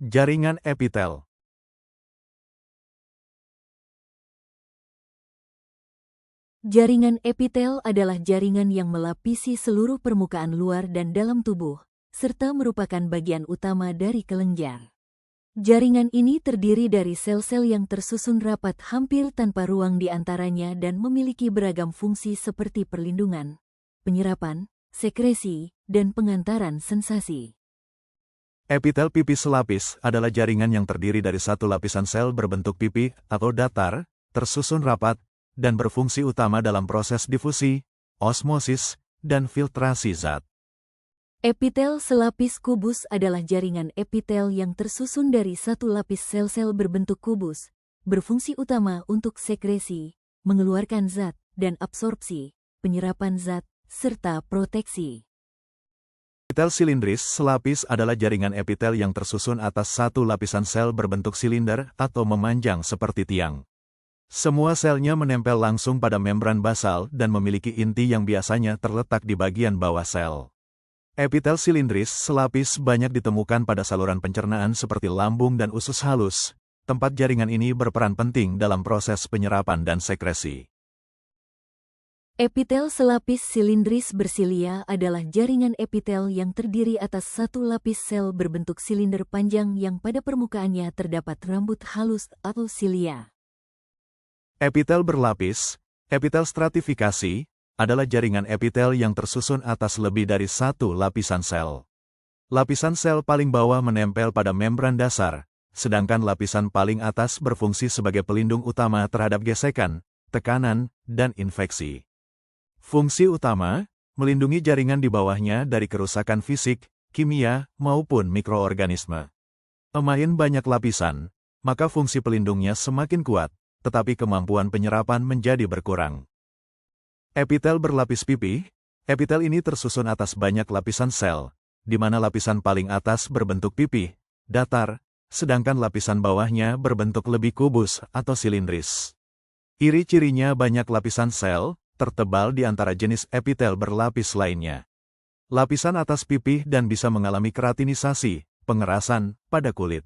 Jaringan epitel. Jaringan epitel adalah jaringan yang melapisi seluruh permukaan luar dan dalam tubuh, serta merupakan bagian utama dari kelenjar. Jaringan ini terdiri dari sel-sel yang tersusun rapat hampir tanpa ruang di antaranya dan memiliki beragam fungsi seperti perlindungan, penyerapan, sekresi, dan pengantaran sensasi. Epitel pipi selapis adalah jaringan yang terdiri dari satu lapisan sel berbentuk pipi atau datar, tersusun rapat, dan berfungsi utama dalam proses difusi, osmosis, dan filtrasi zat. Epitel selapis kubus adalah jaringan epitel yang tersusun dari satu lapis sel-sel berbentuk kubus, berfungsi utama untuk sekresi, mengeluarkan zat, dan absorpsi, penyerapan zat, serta proteksi. Epitel silindris selapis adalah jaringan epitel yang tersusun atas satu lapisan sel berbentuk silinder atau memanjang seperti tiang. Semua selnya menempel langsung pada membran basal dan memiliki inti yang biasanya terletak di bagian bawah sel. Epitel silindris selapis banyak ditemukan pada saluran pencernaan seperti lambung dan usus halus. Tempat jaringan ini berperan penting dalam proses penyerapan dan sekresi. Epitel selapis silindris bersilia adalah jaringan epitel yang terdiri atas satu lapis sel berbentuk silinder panjang yang pada permukaannya terdapat rambut halus atau silia. Epitel berlapis, epitel stratifikasi, adalah jaringan epitel yang tersusun atas lebih dari satu lapisan sel. Lapisan sel paling bawah menempel pada membran dasar, sedangkan lapisan paling atas berfungsi sebagai pelindung utama terhadap gesekan, tekanan, dan infeksi. Fungsi utama, melindungi jaringan di bawahnya dari kerusakan fisik, kimia, maupun mikroorganisme. Semakin banyak lapisan, maka fungsi pelindungnya semakin kuat, tetapi kemampuan penyerapan menjadi berkurang. Epitel berlapis pipi, epitel ini tersusun atas banyak lapisan sel, di mana lapisan paling atas berbentuk pipi, datar, sedangkan lapisan bawahnya berbentuk lebih kubus atau silindris. Ciri-cirinya banyak lapisan sel, tertebal di antara jenis epitel berlapis lainnya. Lapisan atas pipih dan bisa mengalami keratinisasi, pengerasan, pada kulit.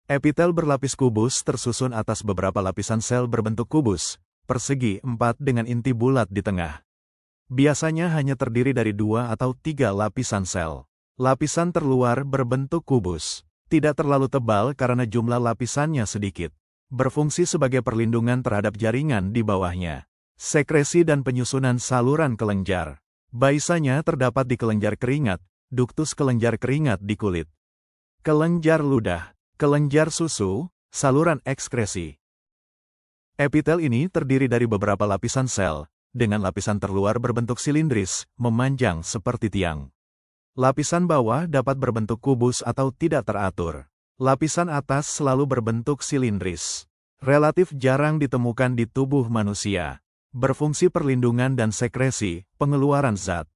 Epitel berlapis kubus tersusun atas beberapa lapisan sel berbentuk kubus, persegi 4 dengan inti bulat di tengah. Biasanya hanya terdiri dari 2 atau 3 lapisan sel. Lapisan terluar berbentuk kubus, tidak terlalu tebal karena jumlah lapisannya sedikit. Berfungsi sebagai perlindungan terhadap jaringan di bawahnya. Sekresi dan penyusunan saluran kelenjar. Baisanya terdapat di kelenjar keringat, duktus kelenjar keringat di kulit. Kelenjar ludah, kelenjar susu, saluran ekskresi. Epitel ini terdiri dari beberapa lapisan sel, dengan lapisan terluar berbentuk silindris, memanjang seperti tiang. Lapisan bawah dapat berbentuk kubus atau tidak teratur. Lapisan atas selalu berbentuk silindris. Relatif jarang ditemukan di tubuh manusia. Berfungsi perlindungan dan sekresi, pengeluaran zat.